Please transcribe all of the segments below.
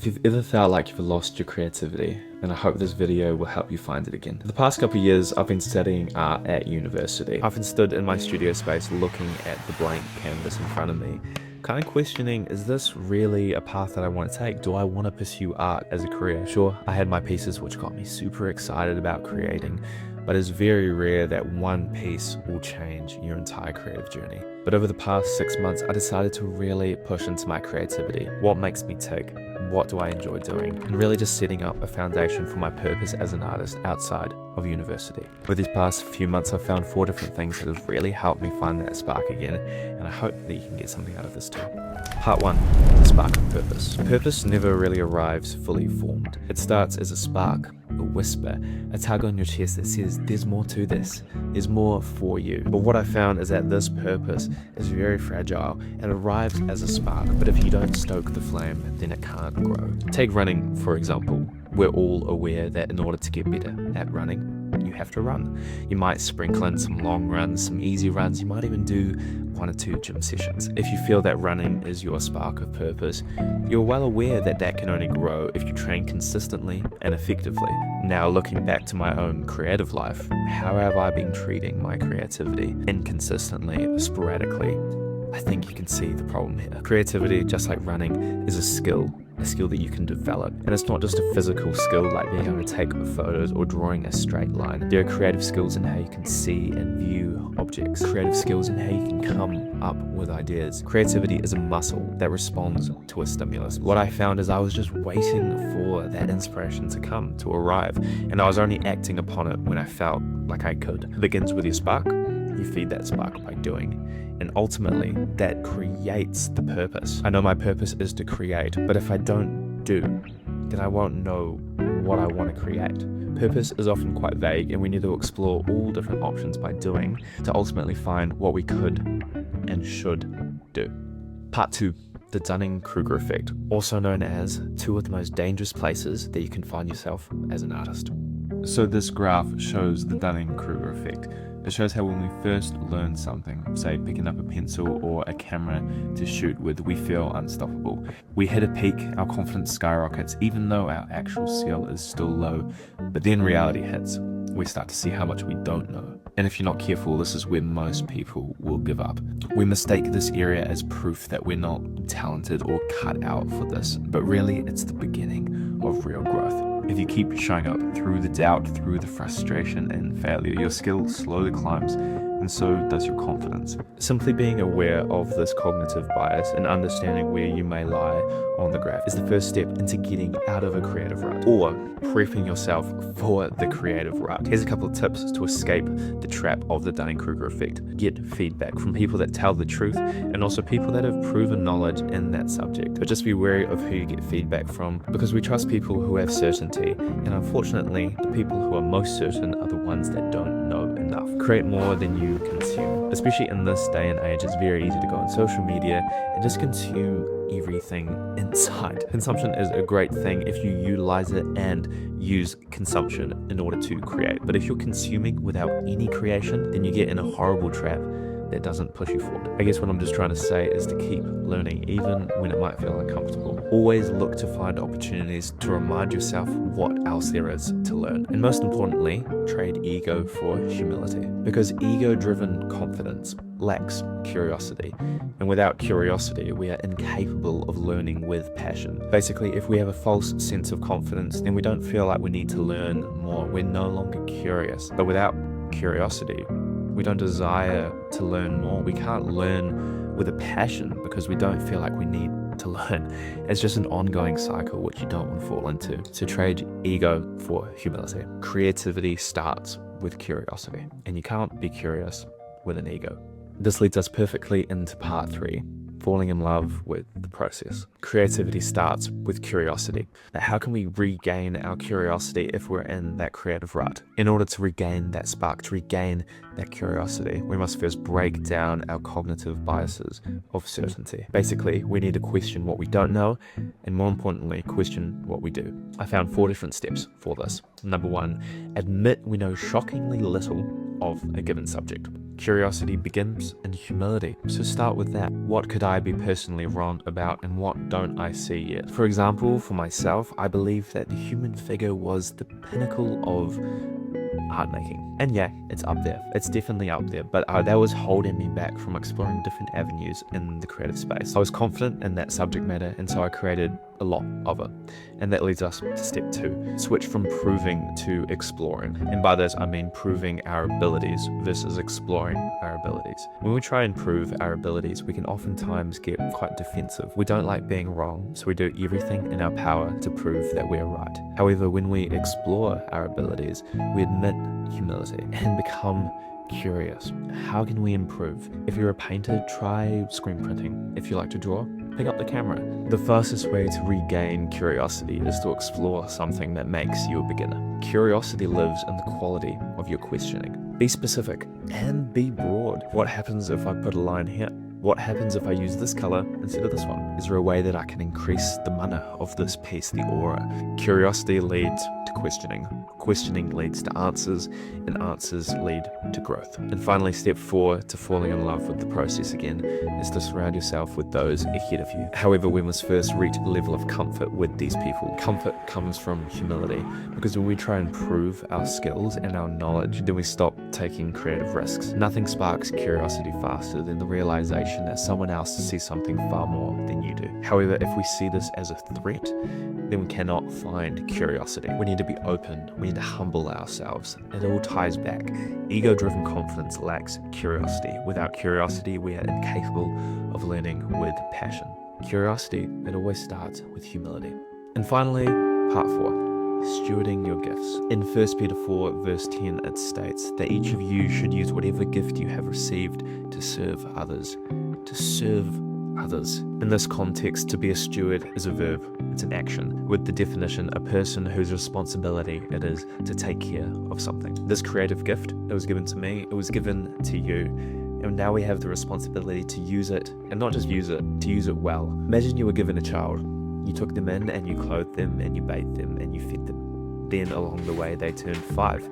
If you've ever felt like you've lost your creativity, then I hope this video will help you find it again. For the past couple of years, I've been studying art at university. I've been stood in my studio space looking at the blank canvas in front of me, kind of questioning, is this really a path that I want to take? Do I want to pursue art as a career? Sure, I had my pieces which got me super excited about creating, but it's very rare that one piece will change your entire creative journey. But over the past 6 months, I decided to really push into my creativity. What makes me tick? What do I enjoy doing? And really just setting up a foundation for my purpose as an artist outside of university. For these past few months, I've found 4 different things that have really helped me find that spark again, and I hope that you can get something out of this too. Part 1, the spark of purpose. Purpose never really arrives fully formed. It starts as a spark, a whisper, a tug on your chest that says there's more to this, there's more for you. But what I found is that this purpose is very fragile and arrives as a spark, but if you don't stoke the flame, then it can't grow. Take running, for example. We're all aware that in order to get better at running, you have to run. You might sprinkle in some long runs, some easy runs, you might even do 1 or 2 gym sessions. If you feel that running is your spark of purpose, you're well aware that that can only grow if you train consistently and effectively. Now, looking back to my own creative life, how have I been treating my creativity? Inconsistently, sporadically. I think you can see the problem here. Creativity, just like running, is a skill that you can develop. And it's not just a physical skill like being able to take photos or drawing a straight line. There are creative skills in how you can see and view objects, creative skills in how you can come up with ideas. Creativity is a muscle that responds to a stimulus. What I found is I was just waiting for that inspiration to come, to arrive, and I was only acting upon it when I felt like I could. It begins with your spark. You feed that spark by doing. And ultimately, that creates the purpose. I know my purpose is to create, but if I don't do, then I won't know what I want to create. Purpose is often quite vague, and we need to explore all different options by doing to ultimately find what we could and should do. Part 2. The Dunning-Kruger effect, also known as 2 of the most dangerous places that you can find yourself as an artist. So this graph shows the Dunning-Kruger effect. It shows how when we first learn something, say picking up a pencil or a camera to shoot with, we feel unstoppable. We hit a peak, our confidence skyrockets, even though our actual skill is still low. But then reality hits. We start to see how much we don't know. And if you're not careful, this is where most people will give up. We mistake this area as proof that we're not talented or cut out for this, but really it's the beginning of real growth. If you keep showing up through the doubt, through the frustration and failure, your skill slowly climbs, and so does your confidence. Simply being aware of this cognitive bias and understanding where you may lie on the graph is the first step into getting out of a creative rut, or prepping yourself for the creative rut. Here's a couple of tips to escape the trap of the Dunning-Kruger effect. Get feedback from people that tell the truth, and also people that have proven knowledge in that subject. But just be wary of who you get feedback from, because we trust people who have certainty, and unfortunately, the people who are most certain are the ones that don't know enough. Create more than you consume. Especially in this day and age, it's very easy to go on social media and just consume everything inside. Consumption is a great thing if you utilize it and use consumption in order to create. But if you're consuming without any creation, then you get in a horrible trap that doesn't push you forward. I guess what I'm just trying to say is to keep learning even when it might feel uncomfortable. Always look to find opportunities to remind yourself what else there is to learn. And most importantly, trade ego for humility. Because ego-driven confidence lacks curiosity. And without curiosity, we are incapable of learning with passion. Basically, if we have a false sense of confidence, then we don't feel like we need to learn more. We're no longer curious. But without curiosity, we don't desire to learn more. We can't learn with a passion because we don't feel like we need to learn. It's just an ongoing cycle which you don't want to fall into. So trade ego for humility. Creativity starts with curiosity, and you can't be curious with an ego. This leads us perfectly into part 3. Falling in love with the process. Creativity starts with curiosity. Now, how can we regain our curiosity if we're in that creative rut? In order to regain that spark, to regain that curiosity, we must first break down our cognitive biases of certainty. Basically, we need to question what we don't know, and more importantly, question what we do. I found 4 different steps for this. Number 1, admit we know shockingly little of a given subject. Curiosity begins in humility. So start with that. What could I be personally wrong about and what don't I see yet? For example, for myself, I believe that the human figure was the pinnacle of art making. And yeah, it's up there. It's definitely up there, but that was holding me back from exploring different avenues in the creative space. I was confident in that subject matter, and so I created a lot of it. And that leads us to step 2, switch from proving to exploring. And by this, I mean proving our abilities versus exploring our abilities. When we try and prove our abilities, we can oftentimes get quite defensive. We don't like being wrong, so we do everything in our power to prove that we're right. However, when we explore our abilities, we admit humility and become curious. How can we improve? If you're a painter, try screen printing. If you like to draw, pick up the camera. The fastest way to regain curiosity is to explore something that makes you a beginner. Curiosity lives in the quality of your questioning. Be specific and be broad. What happens if I put a line here? What happens if I use this color instead of this one? Is there a way that I can increase the mana of this piece, the aura? Curiosity leads to questioning. Questioning leads to answers, and answers lead to growth. And finally, step 4 to falling in love with the process again is to surround yourself with those ahead of you. However, we must first reach a level of comfort with these people. Comfort comes from humility, because when we try and prove our skills and our knowledge, then we stop taking creative risks. Nothing sparks curiosity faster than the realization that someone else sees something far more than you do. However, if we see this as a threat, then we cannot find curiosity. We need to be open. We need to humble ourselves. It all ties back. Ego-driven confidence lacks curiosity. Without curiosity, we are incapable of learning with passion. Curiosity, it always starts with humility. And finally, part 4. Stewarding your gifts. In 1 Peter 4 verse 10, it states that each of you should use whatever gift you have received to serve others. To serve others. In this context, to be a steward is a verb. It's an action, with the definition a person whose responsibility it is to take care of something. This creative gift, it was given to me, it was given to you, and now we have the responsibility to use it, and not just use it, to use it well. Imagine you were given a child. You took them in and you clothed them and you bathed them and you fed them. Then along the way they turned 5.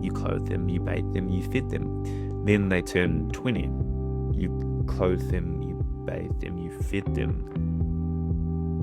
You clothed them, you bathed them, you fed them. Then they turned 20. You clothed them, you bathed them, you fed them.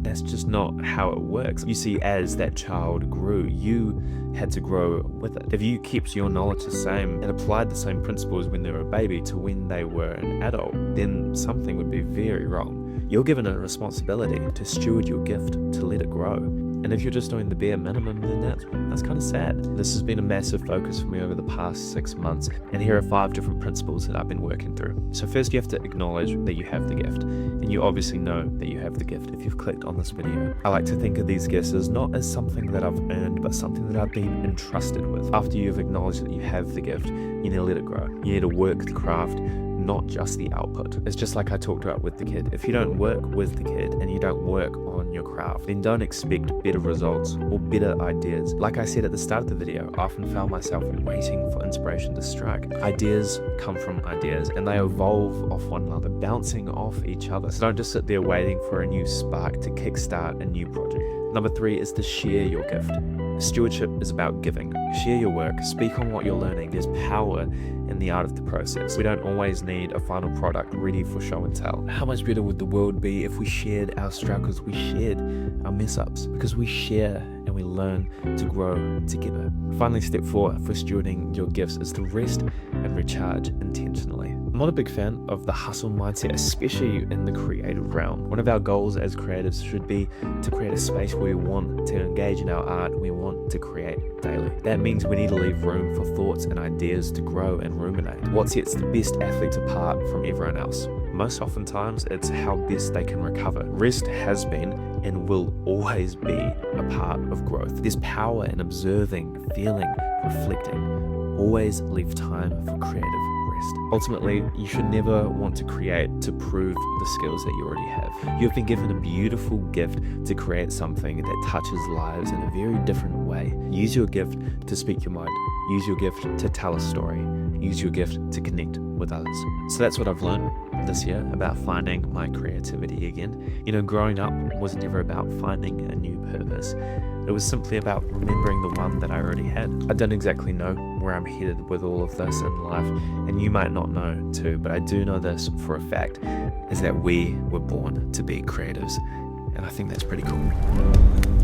That's just not how it works. You see, as that child grew, you had to grow with it. If you kept your knowledge the same and applied the same principles when they were a baby to when they were an adult, then something would be very wrong. You're given a responsibility to steward your gift, to let it grow. And if you're just doing the bare minimum, then that's kind of sad. This has been a massive focus for me over the past 6 months, and here are 5 different principles that I've been working through. So first, you have to acknowledge that you have the gift, and you obviously know that you have the gift if you've clicked on this video. I like to think of these gifts as not as something that I've earned, but something that I've been entrusted with. After you've acknowledged that you have the gift, you need to let it grow. You need to work the craft, not just the output. It's just like I talked about with the kid. If you don't work with the kid and you don't work on your craft, then don't expect better results or better ideas. Like I said at the start of the video, I often found myself waiting for inspiration to strike. Ideas come from ideas and they evolve off one another, bouncing off each other. So don't just sit there waiting for a new spark to kickstart a new project. Number 3 is to share your gift. Stewardship is about giving. Share your work, speak on what you're learning. There's power in the art of the process. We don't always need a final product ready for show and tell. How much better would the world be if we shared our struggles, we shared our mess ups? Because we share and we learn to grow together. Finally, step 4 for stewarding your gifts is to rest and recharge intentionally. I'm not a big fan of the hustle mindset, especially in the creative realm. One of our goals as creatives should be to create a space where we want to engage in our art, we want to create daily. That means we need to leave room for thoughts and ideas to grow and ruminate. What sets the best athletes apart from everyone else? Most oftentimes, it's how best they can recover. Rest has been and will always be a part of growth. There's power in observing, feeling, reflecting. Always leave time for creative rest. Ultimately, you should never want to create to prove the skills that you already have. You've been given a beautiful gift to create something that touches lives in a very different way. Use your gift to speak your mind. Use your gift to tell a story. Use your gift to connect with others. So that's what I've learned. this year about finding my creativity again. You know, growing up was never about finding a new purpose. It was simply about remembering the one that I already had. I don't exactly know where I'm headed with all of this in life, and you might not know too, but I do know this for a fact, is that we were born to be creatives, and I think that's pretty cool.